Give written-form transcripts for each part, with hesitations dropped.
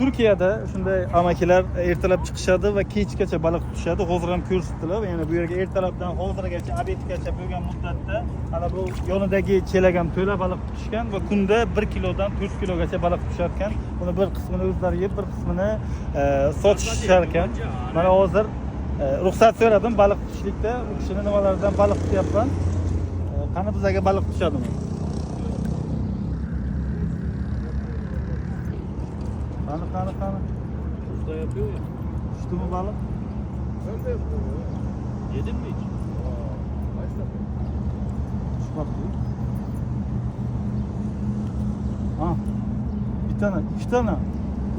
Turkiyada shunday amakilar ertalab chiqishadi va kechgacha baliq tutishadi. Hozir ham ko'rsatdilar. Ya'ni bu yerga ertalabdan hozirgacha obedgacha bo'lgan muddatda ana bu yonidagi chelak ham to'la baliq tutishgan va kunda 1 kilodan 4 kilogacha baliq tutishar ekan. Buni bir qismini o'zlari yeb, bir qismini sotishar ekan. Mana hozir ruxsat so'radim baliq tutishlikda. U kishini nimalardan baliq tutyapman. Qani bizga baliq tutishadimi? Qani. Usta yapıyor ya. Tutdimi baliq? Ben de yapıyorum ya. Yedin mi hiç? Kaç defa? Tushmabdi. Ha. Bir tane, 2 tane.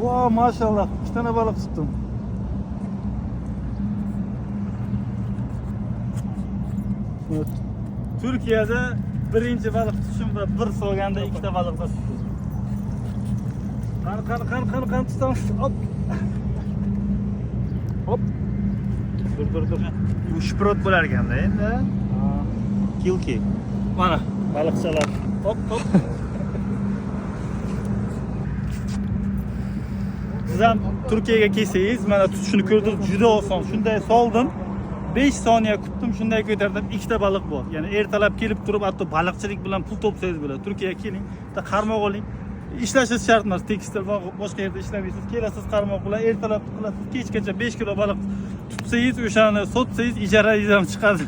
Vay maşallah. 2 tane balık tuttum. Evet. Türkiye'de birinci balık tutuşum ve bir solganda 2 ta balık tuttum. Kan tutamiz. Hop. Hop. Dur. Bu şprot bo'lar ekanda endi. Kilki. Mana baliqchalar. Hop. Siz ham Turkiyaga kelsangiz, mana tutishini ko'rdingiz, juda oson. Shunday soldim. 5 soniya kutdim, shunday ko'tardim. 2 ta baliq bor. Ya'ni ertalab kelib turib, hatto baliqchilik bilan pul topsangiz bo'ladi. Turkiyaga keling, bitta qarmoq oling. Ishlashingiz shart emas, tekstil va boshqa yerda ishlamaysiz. Kelasiz qarmoq bilan ertalab qilasiz, kechgacha 5 kilo baliq tutsangiz, o'shani sotsangiz ijarangiz ham chiqadi.